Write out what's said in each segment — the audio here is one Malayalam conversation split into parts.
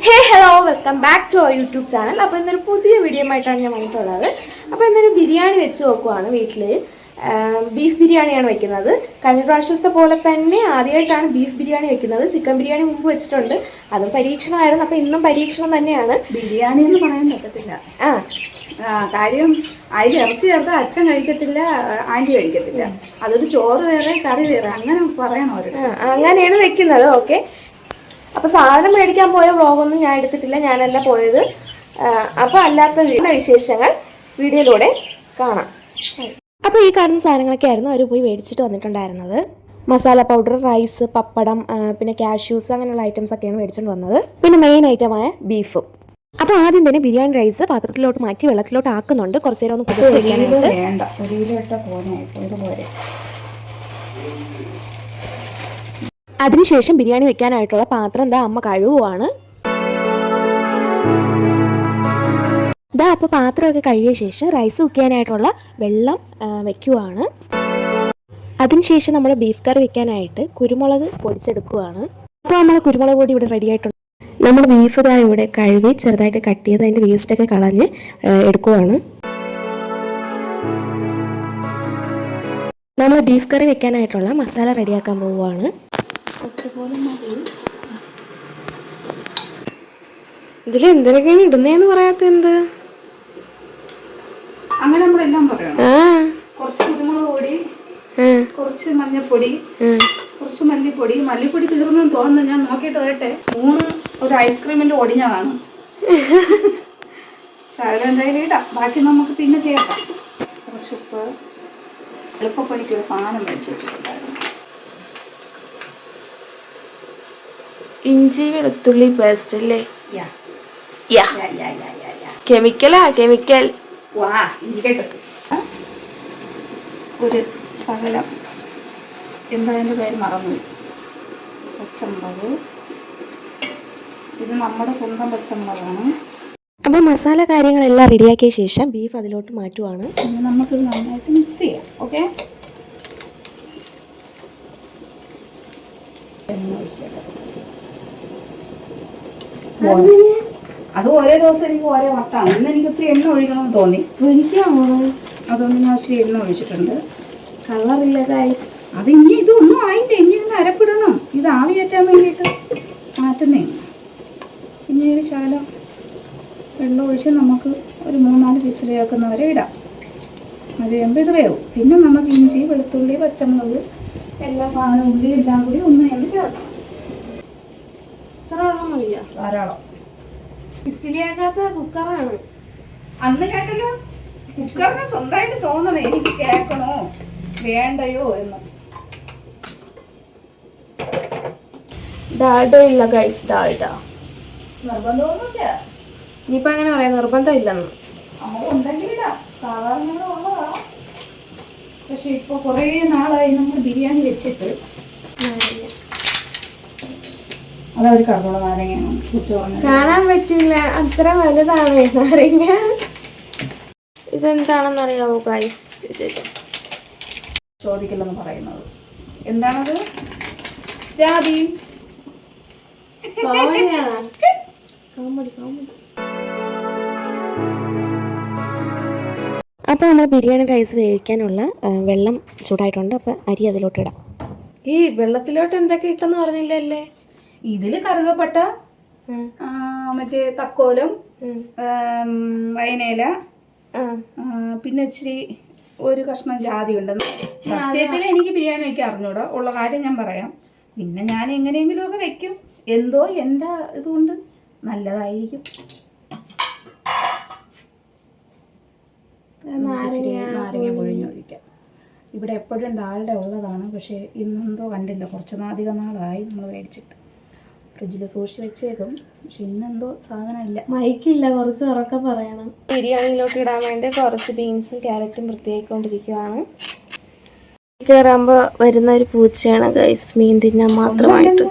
Hey hello welcome back to our YouTube channel. അപ്പോൾ ഇന്നൊരു പുതിയ വീഡിയോ ആയിട്ടാണ് ഞാൻ വന്നിട്ടുള്ളത്. അപ്പോൾ ഇന്നൊരു ബിരിയാണി വെച്ച് നോക്കുവാണ്. വീട്ടിൽ ബീഫ് ബിരിയാണിയാണ് വെക്കുന്നത്. കഴിഞ്ഞ പ്രാവശ്യത്തെ പോലെ തന്നെ ആദ്യമായിട്ടാണ് ബീഫ് ബിരിയാണി വെക്കുന്നത്. ചിക്കൻ ബിരിയാണി മുമ്പ് വെച്ചിട്ടുണ്ട്, അത് പരീക്ഷണമായിരുന്നു. അപ്പോൾ ഇന്നും പരീക്ഷണം തന്നെയാണ്. ബിരിയാണി എന്ന് പറയാൻ പറ്റത്തില്ല. കാര്യം അതിൽ ഇറച്ചി ചേർത്ത് അച്ഛൻ കഴിക്കത്തില്ല, ആൻറ്റി കഴിക്കത്തില്ല. അതൊരു ചോറ് വേറെ കറി വേറെ അങ്ങനെ പറയണം അവർ. അങ്ങനെയാണ് വെക്കുന്നത്. ഓക്കെ, അപ്പോൾ സാധനം മേടിക്കാൻ പോയ വ്ളോഗൊന്നും ഞാൻ എടുത്തിട്ടില്ല, ഞാനല്ല പോയത്. അപ്പോൾ അല്ലാത്ത വിശേഷങ്ങൾ വീഡിയോയിലൂടെ കാണാം. അപ്പോൾ ഈ കാണുന്ന സാധനങ്ങളൊക്കെ ആയിരുന്നു അവർ പോയി മേടിച്ചിട്ട് വന്നിട്ടുണ്ടായിരുന്നത്. മസാല പൗഡർ, റൈസ്, പപ്പടം, പിന്നെ കാഷ്യൂസ്, അങ്ങനെയുള്ള ഐറ്റംസ് ഒക്കെയാണ് മേടിച്ചുകൊണ്ട് വന്നത്. പിന്നെ മെയിൻ ഐറ്റമായ ബീഫും. അപ്പോൾ ആദ്യം തന്നെ ബിരിയാണി റൈസ് പാത്രത്തിലോട്ട് മാറ്റി വെള്ളത്തിലോട്ട് ആക്കുന്നുണ്ട്. കുറച്ച് നേരം ഒന്ന് കുതിർത്ത് വെക്കാനായിട്ട്. അതിനുശേഷം ബിരിയാണി വെക്കാനായിട്ടുള്ള പാത്രം എന്താ അമ്മ കഴുകുവാണ്. അപ്പോൾ പാത്രമൊക്കെ കഴുകിയ ശേഷം റൈസ് വെക്കാനായിട്ടുള്ള വെള്ളം വെക്കുവാണ്. അതിനുശേഷം നമ്മൾ ബീഫ് കറി വെക്കാനായിട്ട് കുരുമുളക് പൊടിച്ചെടുക്കുവാണ്. അപ്പോൾ നമ്മൾ കുരുമുളക് പൊടി ഇവിടെ റെഡി ആയിട്ടുണ്ട്. നമ്മൾ ബീഫ് ഇവിടെ കഴുകി ചെറുതായിട്ട് കട്ട് ചെയ്ത് അതിൻ്റെ വേസ്റ്റൊക്കെ കളഞ്ഞ് എടുക്കുവാണ്. നമ്മൾ ബീഫ് കറി വെക്കാനായിട്ടുള്ള മസാല റെഡിയാക്കാൻ പോവുകയാണ്. ഇതിൽ എന്തിനൊക്കെയാണ് ഇടുന്നതെന്ന് പറയാത്ത എന്ത്? അങ്ങനെ നമ്മളെല്ലാം പറയണം. കുറച്ച് കുരുമുളക് പൊടി, കുറച്ച് മഞ്ഞൾപ്പൊടി, കുറച്ച് മല്ലിപ്പൊടി. മല്ലിപ്പൊടി തീർന്നെന്ന് തോന്നുന്നു, ഞാൻ നോക്കിയിട്ട് വരട്ടെ. 3 ഒരു ഐസ്ക്രീമിന്റെ ഒടിഞ്ഞതാണ്. ശകലം എന്തായാലും ഇടാം, ബാക്കി നമുക്ക് പിന്നെ ചെയ്യാം. കുറച്ച് ഉപ്പ്. എളുപ്പപ്പണിക്ക് ഒരു സാധനം മേടിച്ച് വെച്ചിട്ടുണ്ടായിരുന്നു. ഇഞ്ചി വെളുത്തുള്ളി പേസ്റ്റ് അല്ലേ? കെമിക്കലാ, കെമിക്കൽ. ഒരു ശകലം, എന്താ അതിൻ്റെ പേര് മറന്നു. പച്ചമുളക്. ഇത് നമ്മുടെ സ്വന്തം പച്ചമുളകാണ്. അപ്പോൾ മസാല കാര്യങ്ങളെല്ലാം റെഡിയാക്കിയ ശേഷം ബീഫ് അതിലോട്ട് മാറ്റുവാണ്. പിന്നെ നമുക്കിത് നന്നായിട്ട് മിക്സ് ചെയ്യാം. ഓക്കെ, അത് ഓരോ ദിവസം എനിക്ക് ഓരോ വട്ടാണ്. ഇന്ന് എനിക്ക് ഒത്തിരി എണ്ണ ഒഴിക്കണമെന്ന് തോന്നി. അതുകൊണ്ട് ഞാൻ ഒത്തിരി എണ്ണ ഒഴിച്ചിട്ടുണ്ട്. കളറില്ല ഗൈസ്. അത് ഇനി ഇതൊന്നും ആയില്ല, ഇനി ഇന്ന് അരപ്പിടണം. ഇത് ആവി കയറ്റാൻ വേണ്ടിയിട്ട് മാറ്റുന്നേ. ഇനി ഒരു ശകലം എണ്ണ ഒഴിച്ച് നമുക്ക് ഒരു 3-4 വിസിൽ കേൾക്കുന്നവരെ ഇടാം. അത് കഴിയുമ്പോൾ ഇത് വേവും. പിന്നെ നമുക്ക് ഇഞ്ചി, വെളുത്തുള്ളി, പച്ചമുളക്, എല്ലാ സാധനവും, ഉള്ളി എല്ലാം കൂടി ഒന്ന് വേണ്ടി ചേർക്കണം. ധാരാളം. വിസിലിയാക്കാത്ത കുക്കറാണ്. അന്ന് കേട്ടല്ലോ, കുക്കറിന് സ്വന്തമായിട്ട് തോന്നണേ എനിക്ക് കേൾക്കണോ വേണ്ടയോ എന്ന്. ഡാൽഡ ഇല്ല ഗൈസ്, ഡാൽഡ നിർബന്ധമൊന്നുമില്ല. ഇനിയിപ്പോൾ അങ്ങനെ പറയാം, നിർബന്ധമില്ലെന്ന്. നമ്മൾ ഉണ്ടെങ്കിലില്ല, സാധാരണ ഉള്ളതാ. പക്ഷെ ഇപ്പോൾ കുറേ നാളായി നമ്മൾ ബിരിയാണി വെച്ചിട്ട്. അതൊരു കറുള്ള നാരങ്ങയാണ്, കാണാൻ പറ്റില്ല, അത്ര വലുതാണ് നാരങ്ങ. ഇതെന്താണെന്ന് അറിയാവോ ഗൈസ്? ഇത് ചോദിക്കില്ലെന്ന് പറയുന്നത് എന്താണത്? ജാതി. അപ്പോൾ നമ്മൾ ബിരിയാണി റൈസ് വേവിക്കാനുള്ള വെള്ളം ചൂടായിട്ടുണ്ട്. അപ്പോൾ അരി അതിലോട്ട് ഇടാം. ഈ വെള്ളത്തിലോട്ട് എന്തൊക്കെ ഇട്ടെന്ന് പറഞ്ഞില്ലല്ലേ? ഇതിൽ കറുകപ്പട്ട, മറ്റേ തക്കോലം, വയനയില, പിന്നെ ഇച്ചിരി ഒരു കഷ്ണം ജാതി ഉണ്ട്. സത്യത്തിൽ എനിക്ക് ബിരിയാണി വയ്ക്കാൻ അറിഞ്ഞൂടാ, ഉള്ള കാര്യം ഞാൻ പറയാം. പിന്നെ ഞാൻ എങ്ങനെയെങ്കിലുമൊക്കെ വെക്കും. എന്തോ എൻ്റെ ഇതുകൊണ്ട് നല്ലതായിരിക്കും. നാരങ്ങ പൊഴിഞ്ഞൊഴിക്കാം. ഇവിടെ എപ്പോഴും ഡാൽഡ ഉള്ളതാണ്, പക്ഷേ ഇന്നെന്തോ കണ്ടില്ല. കുറച്ചധികം നാളായി നമ്മൾ മേടിച്ചിട്ട് ഫ്രിഡ്ജിൽ സൂക്ഷിച്ച് വെച്ചേക്കും. പക്ഷെ ഇന്നെന്തോ സാധനം ഇല്ല. മൈക്കില്ല, കുറച്ച് ഉറക്കെ പറയണം. ബിരിയാണിയിലോട്ട് ഇടാൻ വേണ്ടി കുറച്ച് ബീൻസും ക്യാരറ്റും വൃത്തിയാക്കിക്കൊണ്ടിരിക്കുകയാണ്. കയറുമ്പോൾ വരുന്ന ഒരു പൂച്ചയാണ് ഗൈസ്, മീൻ തിന്നാൻ മാത്രമായിട്ട്.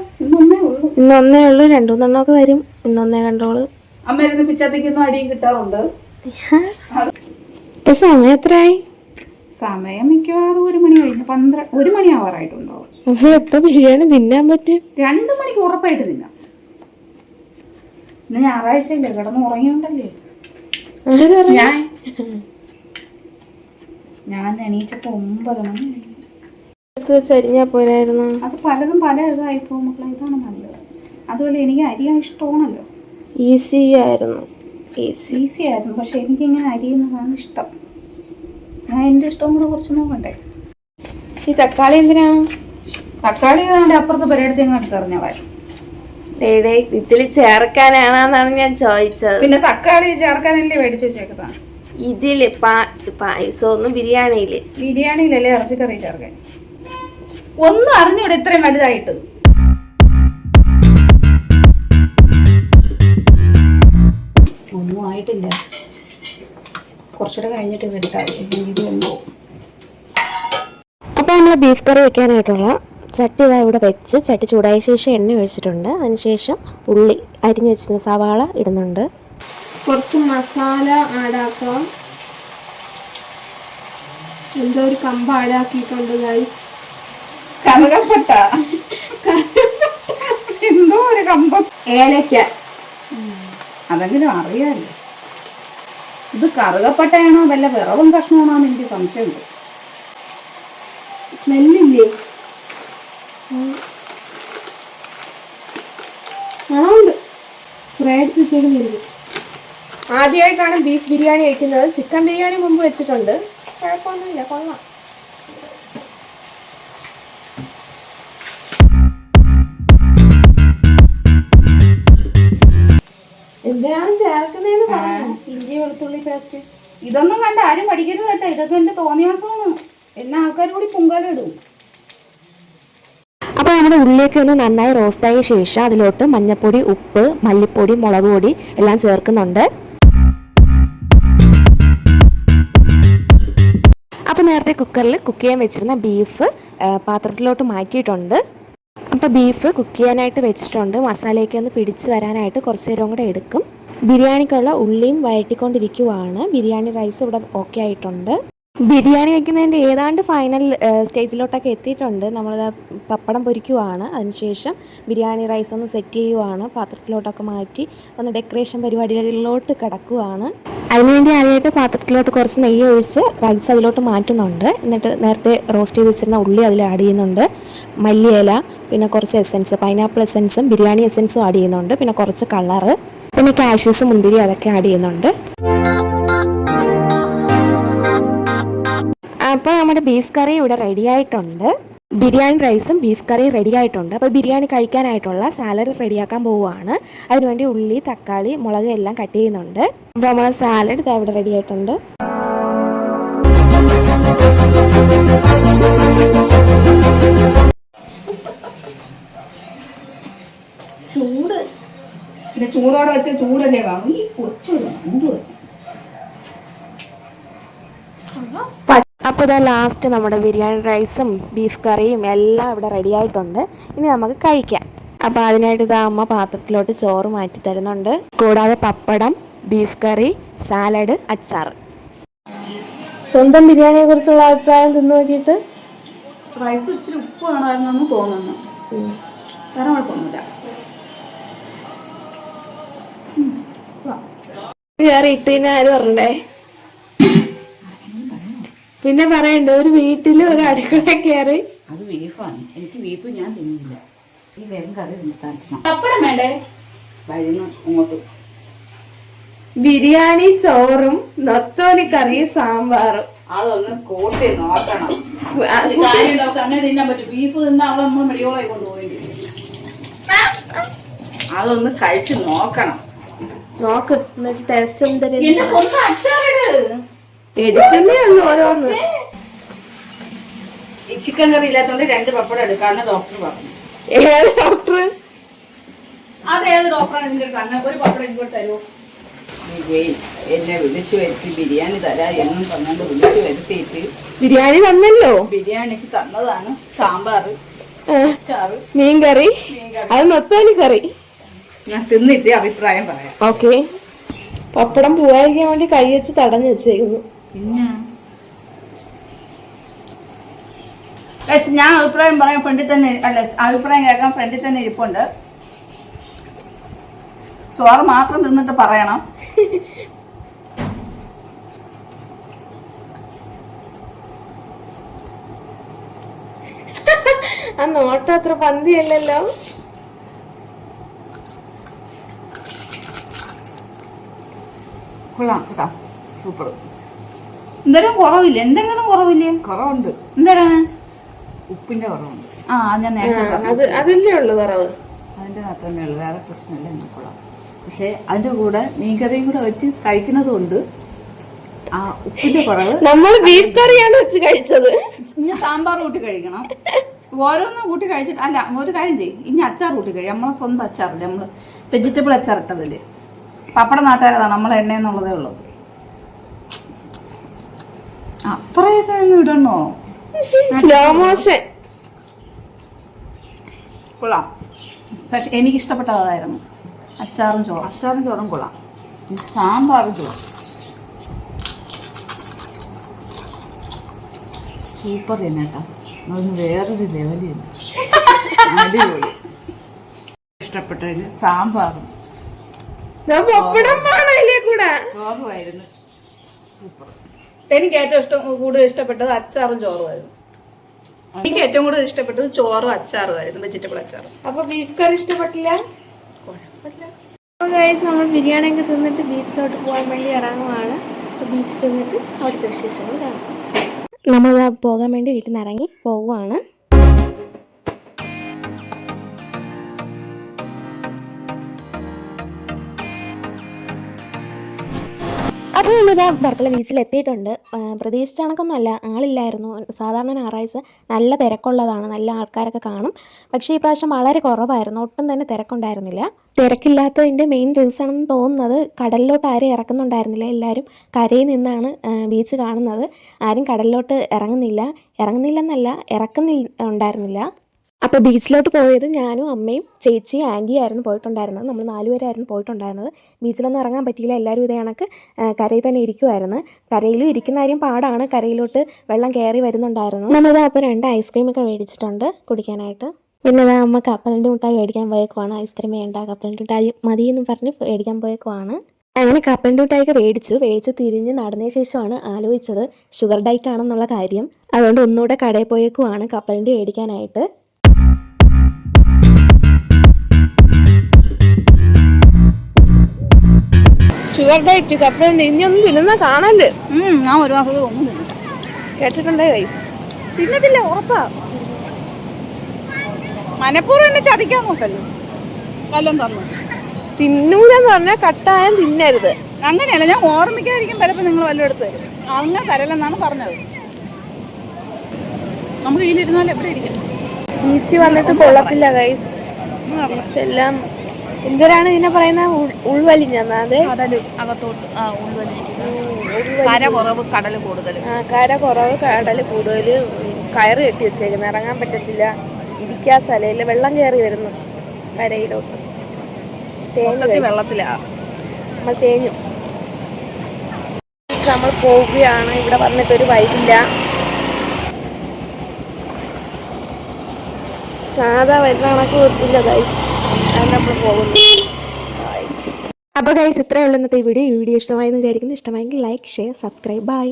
ഇന്നൊന്നേ ഉള്ളൂ, 2-3 വരും. ഇന്നൊന്നേ കണ്ടോളൂ. അമ്മ ഇരുന്ന് പിച്ചാത്തിക്കൊന്നും അടിയും കിട്ടാറുണ്ട്. ഇപ്പൊ സമയം എത്രയായി? സമയം മിക്കവാറും 1 മണി കഴിഞ്ഞു. 1 മണി ആവാറായിട്ടുണ്ടാവും. എപ്പോ ബിരിയാണി തിന്നാൻ പറ്റും? 2 മണിക്ക് ഉറപ്പായിട്ട് തിന്നാം. ഇന്ന് ഞായറാഴ്ചയല്ലേ, കിടന്ന് ഉറങ്ങിയുണ്ടല്ലേ. ഞാൻ എണീച്ചപ്പോ 9 മണി. എടുത്ത് വെച്ച് അരിഞ്ഞാ പോരായിരുന്നു. അത് പലതും പല ഇതായിപ്പോ മക്കളെ, ഇതാണ് നല്ലത്. അതുപോലെ എനിക്ക് അരിയാൻ ഇഷ്ടമാണല്ലോ. ഈസി ആയിരുന്നു. ഈസി ആയിരുന്നു, പക്ഷെ എനിക്കിങ്ങനെ അരിയുന്നതാണ് ഇഷ്ടം. ഞാൻ എൻ്റെ ഇഷ്ടം കൂടെ കുറച്ച് നോക്കണ്ടേ. ഈ തക്കാളി എന്തിനാണ്? തക്കാളി അതിൻ്റെ അപ്പുറത്ത് പരിപാടി അങ്ങോട്ട് എറിഞ്ഞവൻ. ഇതിൽ ചേർക്കാനാണെന്നാണ് ഞാൻ ചോദിച്ചത്. പിന്നെ തക്കാളി ചേർക്കാനല്ലേ മേടിച്ച് വെച്ചേക്കുന്നതാണ്. ഇതില് പായസമൊന്നും ബിരിയാണിയിലല്ലേ ഇറച്ചിക്കറി ചേർക്കാൻ. ഒന്നും അറിഞ്ഞൂടെ ഇത്രയും വലുതായിട്ട്. ഒന്നും ആയിട്ടില്ല, കുറച്ചുകൂടെ കഴിഞ്ഞിട്ട് എടുത്താൽ. അപ്പോൾ നമ്മൾ ബീഫ് കറി വെക്കാനായിട്ടുള്ള ചട്ടി ഇതാ ഇവിടെ വെച്ച്, ചട്ടി ചൂടായ ശേഷം എണ്ണ ഒഴിച്ചിട്ടുണ്ട്. അതിനുശേഷം ഉള്ളി അരിഞ്ഞു വെച്ചിരുന്ന സവാള ഇടുന്നുണ്ട്. കുറച്ച് മസാല ആഡാക്കാം. എന്തോ ഒരു കമ്പ് ആഡാക്കിയിട്ടുണ്ട് ഗൈസ്. കറുകപ്പട്ട, എന്തോ ഒരു കമ്പം. ഏലക്ക, അതെങ്കിലും അറിയാമല്ലോ. ഇത് കറുകപ്പട്ടയാണോ വല്ല വിറവും കഷ്ണമാണോ എന്ന് എനിക്ക് സംശയമുണ്ട്. സ്മെല്ലില്ലേ? ആദ്യമായിട്ടാണ് ബീഫ് ബിരിയാണി വയ്ക്കുന്നത്. ചിക്കൻ ബിരിയാണി മുമ്പ് വെച്ചിട്ടുണ്ട്, കുഴപ്പമൊന്നുമില്ല, കൊള്ളാം. എന്തിനാണ് ചേർക്കുന്നതെന്ന് പറഞ്ഞു. ഇഞ്ചി വെളുത്തുള്ളി പേസ്റ്റ്. ഇതൊന്നും കണ്ട ആരും പഠിക്കരുത് കേട്ടോ. ഇതൊക്കെ എന്റെ തോന്നിയാസമാണ്. എന്നെ ആൾക്കാർ കൂടി പൊങ്കാല ഇടും. അപ്പോൾ നമ്മുടെ ഉള്ളിലേക്ക് ഒന്ന് നന്നായി റോസ്റ്റായ ശേഷം അതിലോട്ട് മഞ്ഞൾപ്പൊടി, ഉപ്പ്, മല്ലിപ്പൊടി, മുളക് പൊടി എല്ലാം ചേർക്കുന്നുണ്ട്. അപ്പോൾ നേരത്തെ കുക്കറിൽ കുക്ക് ചെയ്യാൻ വെച്ചിരുന്ന ബീഫ് പാത്രത്തിലോട്ട് മാറ്റിയിട്ടുണ്ട്. അപ്പോൾ ബീഫ് കുക്ക് ചെയ്യാനായിട്ട് വെച്ചിട്ടുണ്ട്. മസാലയൊക്കെ ഒന്ന് പിടിച്ച് വരാനായിട്ട് കുറച്ച് നേരം കൂടെ എടുക്കും. ബിരിയാണിക്കുള്ള ഉള്ളിയും വഴറ്റിക്കൊണ്ടിരിക്കുവാണ്. ബിരിയാണി റൈസ് ഇവിടെ ഓക്കെ ആയിട്ടുണ്ട്. ബിരിയാണി വയ്ക്കുന്നതിൻ്റെ ഏതാണ്ട് ഫൈനൽ സ്റ്റേജിലോട്ടൊക്കെ എത്തിയിട്ടുണ്ട്. നമ്മളിത് പപ്പടം പൊരിക്കുവാണ്. അതിനുശേഷം ബിരിയാണി റൈസ് ഒന്ന് സെറ്റ് ചെയ്യുവാണ്. പാത്രത്തിലോട്ടൊക്കെ മാറ്റി ഒന്ന് ഡെക്കറേഷൻ പരിപാടികളിലോട്ട് കിടക്കുവാണ്. അതിനുവേണ്ടി ആദ്യമായിട്ട് പാത്രത്തിലോട്ട് കുറച്ച് നെയ്യ് ഒഴിച്ച് റൈസ് അതിലോട്ട് മാറ്റുന്നുണ്ട്. എന്നിട്ട് നേരത്തെ റോസ്റ്റ് ചെയ്ത് വെച്ചിരുന്ന ഉള്ളി അതിൽ ആഡ് ചെയ്യുന്നുണ്ട്. മല്ലിയില, പിന്നെ കുറച്ച് എസൻസ്, പൈനാപ്പിൾ എസൻസും ബിരിയാണി എസൻസും ആഡ് ചെയ്യുന്നുണ്ട്. പിന്നെ കുറച്ച് കളറ്, പിന്നെ കാഷ്യൂസ്, മുന്തിരി അതൊക്കെ ആഡ് ചെയ്യുന്നുണ്ട്. അപ്പോൾ നമ്മുടെ ബീഫ് കറി ഇവിടെ റെഡി ആയിട്ടുണ്ട്. ബിരിയാണി റൈസും ബീഫ് കറിയും റെഡി ആയിട്ടുണ്ട്. അപ്പോൾ ബിരിയാണി കഴിക്കാനായിട്ടുള്ള സാലഡ് റെഡിയാക്കാൻ പോവുകയാണ്. അതിനുവേണ്ടി ഉള്ളി, തക്കാളി, മുളക് എല്ലാം കട്ട് ചെയ്യുന്നുണ്ട്. അപ്പോൾ നമ്മളെ സാലഡ് ഇവിടെ റെഡി ആയിട്ടുണ്ട്. ചൂട് പിന്നെ ചൂടോടെ വെച്ച ചൂടല്ലേ കാണും. ഈ കൊച്ചു അപ്പോൾ ഇതാ ലാസ്റ്റ് നമ്മുടെ ബിരിയാണി റൈസും ബീഫ് കറിയും എല്ലാം ഇവിടെ റെഡി ആയിട്ടുണ്ട്. ഇനി നമുക്ക് കഴിക്കാം. അപ്പോൾ അതിനായിട്ട് ഇതാ അമ്മ പാത്രത്തിലോട്ട് ചോറ് മാറ്റി തരുന്നുണ്ട്. കൂടാതെ പപ്പടം, ബീഫ് കറി, സാലഡ്, അച്ചാർ. സ്വന്തം ബിരിയാണിയെ കുറിച്ചുള്ള അഭിപ്രായം തിന്നു നോക്കിയിട്ട് റൈസ് ഇച്ചിരി ഉപ്പ് കാണാമെന്നു തോന്നുന്നു. വേറെ കുഴപ്പമൊന്നുമില്ല. കയറി ഇട്ടതിന് ആര് പറഞ്ഞേ? പിന്നെ പറയണ്ട, ഒരു വീട്ടില് ഒരു അടുക്കള കയറി. അത് ബീഫാണ്. എനിക്ക് ബീഫ് ഞാൻ തിന്നില്ല. ഈ വേഗം കറി പപ്പടം വേണ്ടേ? വരുന്നു അങ്ങോട്ട്. ബിരിയാണി ചോറും നത്തോലി കറിയും സാമ്പാറും. അതൊന്ന് കൂട്ടി നോക്കണം. അങ്ങനെ തിന്നാൻ പറ്റും. ബീഫ് തിന്നാ അവളെ നമ്മൾ മെഡിയോളായി കൊണ്ടുപോയി. അതൊന്ന് കഴിച്ച് നോക്കണം. നോക്ക്, എന്നിട്ട് ടേസ്റ്റ് എടുക്കുന്നേ ഉള്ളു ഓരോന്ന്. ഈ ചിക്കൻ കറി ഇല്ലാത്തോണ്ട് 2 പപ്പടം എടുക്കാന്ന് ഡോക്ടർ പറഞ്ഞു. ഏത് ഡോക്ടർ? അതേത് ഡോക്ടറാണ് ഇതിന്റെ അടുത്ത്? അങ്ങനെ ഒരു പപ്പടം ഇങ്ങോട്ട് തരുമോ? എന്നെ വിളിച്ചു വരുത്തി ബിരിയാണി തരാ എന്നും പറഞ്ഞോണ്ട് വിളിച്ചു വരുത്തിയിട്ട് ബിരിയാണി തന്നല്ലോ. ബിരിയാണിക്ക് തന്നതാണ് സാമ്പാർ, അച്ചാറ്, മീൻകറി, അത് നത്തോലി കറി. ഞാൻ തിന്നിട്ട് അഭിപ്രായം പറയാം. ഓക്കെ. പപ്പടം പോവാതിരിക്കാൻ വേണ്ടി കൈ വെച്ച് തടഞ്ഞു വെച്ചേക്കുന്നു. പിന്നെ ഞാൻ അഭിപ്രായം പറയാൻ ഫ്രണ്ടിൽ തന്നെ, അല്ല അഭിപ്രായം കേൾക്കാൻ ഫ്രണ്ടിൽ തന്നെ ഇരിപ്പുണ്ട്. ചോറ് മാത്രം തിന്നിട്ട് പറയണം. ആ നോട്ടം അത്ര പന്തിയല്ലല്ലോ. കൊള്ളാം കേട്ടോ, സൂപ്പർ. എന്തെങ്കിലും കുറവില്ലേ? എന്തെങ്കിലും കുറവില്ലേ? കുറവുണ്ട്. എന്തരാണ്? ഉപ്പിന്റെ കുറവുണ്ട്. ആ ഞാൻ നേരത്തെ അതല്ലേ ഉള്ളു കുറവ്. അതിൻ്റെ മാത്രമേ ഉള്ളൂ, വേറെ പ്രശ്നമില്ല. കൊള്ളാം. പക്ഷേ അതിൻ്റെ കൂടെ മീൻകറിയും കൂടെ വെച്ച് കഴിക്കുന്നത് കൊണ്ട് ആ ഉപ്പിന്റെ കുറവ്. നമ്മൾ ബീഫ് കറിയാണ് വെച്ച് കഴിച്ചത്. ഇനി സാമ്പാർ കൂട്ടി കഴിക്കണം. ഓരോന്നും കൂട്ടി കഴിച്ചിട്ട് അല്ല, ഒരു കാര്യം ചെയ്യും, ഇനി അച്ചാർ കൂട്ടി കഴിയും. നമ്മളെ സ്വന്തം അച്ചാറില്ലേ, നമ്മൾ വെജിറ്റബിൾ അച്ചാർ ഇട്ടതല്ലേ. പപ്പട നാട്ടുകാരതാണ്, നമ്മൾ എണ്ണയെന്നുള്ളതേ ഉള്ളൂ. അത്രയൊക്കെ അങ്ങ് ഇടണോ? Slow motion. കൊള്ളാം. പക്ഷെ എനിക്കിഷ്ടപ്പെട്ടതായിരുന്നു അച്ചാറും ചോറും. അച്ചാറും ചോറും കൊള്ളാം. സാമ്പാറും ചോറും സൂപ്പർ തന്നെ കേട്ടോ. അതൊന്ന് വേറൊരു ലെവൽ തന്നെ, അടിപൊളി. ഇഷ്ടപ്പെട്ടതിൽ സാമ്പാറും ചോറുമായിരുന്നു സൂപ്പർ. എനിക്ക് ഏറ്റവും കൂടുതൽ ഇഷ്ടപ്പെട്ടത് അച്ചാറും ചോറുമായിരുന്നു. എനിക്ക് ഏറ്റവും കൂടുതൽ ഇഷ്ടപ്പെട്ടത് ചോറും അച്ചാറുമായിരുന്നു, വെജിറ്റബിൾ അച്ചാറും. അപ്പൊ ബീഫ് കറി ഇഷ്ടപ്പെട്ടില്ല? കുഴപ്പമില്ല. നമ്മൾ ബിരിയാണി ഒക്കെ തിന്നിട്ട് ബീച്ചിലോട്ട് പോകാൻ വേണ്ടി ഇറങ്ങുവാണ്. ബീച്ചിൽ തിന്നിട്ട് അവിടുത്തെ വിശേഷങ്ങൾ കാണാം. നമ്മൾ പോകാൻ വേണ്ടി വീട്ടിൽ നിന്ന് ഇറങ്ങി പോവുകയാണ്. അപ്പോൾ നമ്മളിതാ വർക്കല ബീച്ചിൽ എത്തിയിട്ടുണ്ട്. പ്രതീക്ഷിച്ച കണക്കൊന്നുമല്ല, ആളില്ലായിരുന്നു. സാധാരണ ഞായറാഴ്ച നല്ല തിരക്കുള്ളതാണ്, നല്ല ആൾക്കാരൊക്കെ കാണും. പക്ഷേ ഈ പ്രാവശ്യം വളരെ കുറവായിരുന്നു, ഒട്ടും തന്നെ തിരക്കുണ്ടായിരുന്നില്ല. തിരക്കില്ലാത്തതിൻ്റെ മെയിൻ റീസൺ എന്ന് തോന്നുന്നത് കടലിലോട്ട് ആരും ഇറക്കുന്നുണ്ടായിരുന്നില്ല. എല്ലാവരും കരയിൽ നിന്നാണ് ബീച്ച് കാണുന്നത്. ആരും കടലിലോട്ട് ഇറങ്ങുന്നില്ലെന്നല്ല, ഉണ്ടായിരുന്നില്ല. അപ്പോൾ ബീച്ചിലോട്ട് പോയത് ഞാനും അമ്മയും ചേച്ചിയും ആൻറ്റിയും ആയിരുന്നു പോയിട്ടുണ്ടായിരുന്നത്. നമ്മൾ 4 പേരായിരുന്നു പോയിട്ടുണ്ടായിരുന്നത്. ബീച്ചിലൊന്നും ഇറങ്ങാൻ പറ്റിയില്ല. എല്ലാവരും ഇതേ കണക്ക് കരയിൽ തന്നെ ഇരിക്കുമായിരുന്നു. കരയിലും ഇരിക്കുന്ന കാര്യം പാടാണ്, കരയിലോട്ട് വെള്ളം കയറി വരുന്നുണ്ടായിരുന്നു. നമ്മളിതാ അപ്പോൾ 2 ഐസ്ക്രീമൊക്കെ മേടിച്ചിട്ടുണ്ട് കുടിക്കാനായിട്ട്. പിന്നെ ഇതാ അമ്മ കപ്പലണ്ടി മുട്ടായി മേടിക്കാൻ പോയേക്കുവാണ്. ഐസ്ക്രീം വേണ്ട, കപ്പലണ്ടി മുട്ടായി മതിയെന്ന് പറഞ്ഞ് മേടിക്കാൻ പോയേക്കുവാണ്. അങ്ങനെ കപ്പലണ്ടി മുട്ടായിയൊക്കെ മേടിച്ച് തിരിഞ്ഞ് നടന്നതിന് ശേഷമാണ് ആലോചിച്ചത് ഷുഗർ ഡയറ്റ് ആണെന്നുള്ള കാര്യം. അതുകൊണ്ട് ഒന്നുകൂടെ കടയിൽ പോയേക്കുവാണ് കപ്പലണ്ടി മേടിക്കാനായിട്ട്. ഷുഗർ ഡയറ്റ് കപ്പലണ്ടി ഇനിയൊന്നും തിന്നുന്ന കാണല്ലേ? ഞാൻ ഒരു മാസത്തിൽ ഒന്നും തിന്നു കേട്ടിട്ടുണ്ടേ വയസ്സ് തിന്നത്തില്ല, ഉറപ്പാ. മനപ്പൂർവ്വം എന്നെ ചതിക്കാൻ നോക്കല്ലോ. വല്ലതും തന്നു തിന്നൂലെന്ന് പറഞ്ഞാൽ കട്ടായം തിന്നരുത്. അങ്ങനെയല്ല, ഞാൻ ഓർമ്മിക്കാതിരിക്കും. ചിലപ്പോൾ നിങ്ങൾ വല്ലതും എടുത്ത് തരും. അങ്ങനെ തരലെന്നാണ് പറഞ്ഞത്. നമുക്ക് ഇതിലിരുന്നാലും എവിടെ ഇരിക്കും? ബീച്ചിൽ വന്നിട്ട് കൊള്ളത്തില്ല ഗൈസ്. ബീച്ചെല്ലാം എന്തിനാണ് ഇതിനെ പറയുന്നത്? ഉൾവലിഞ്ഞാ അതെ, കടല് അകത്തോട്ട്. കര കുറവ് കടൽ കൂടുതൽ. കര കുറവ് കടൽ കൂടുതൽ. കയറ് കെട്ടി വെച്ചേക്കുന്നത്, ഇറങ്ങാൻ പറ്റത്തില്ല, ഇരിക്കാൻ സ്ഥലമില്ല, വെള്ളം കയറി വരുന്നു കരയിലോട്ട്. വെള്ളത്തിലാ നമ്മൾ തേഞ്ഞു. നമ്മൾ പോവുകയാണ്. ഇവിടെ വന്നിട്ടൊരു വൈകില്ല, സാധാ വരുന്ന കണക്ക് കൊടുത്തില്ല ഗൈസ്. അത് നമ്മൾ പോകുന്നു. അപ്പോൾ ഗൈസ് ഇത്രയേ ഉള്ളൂ ഇന്നത്തെ വീഡിയോ. ഇഷ്ടമായെന്ന് വിചാരിക്കുന്നു. ഇഷ്ടമായെങ്കിൽ ലൈക്ക്, ഷെയർ, സബ്സ്ക്രൈബ്. ബൈ.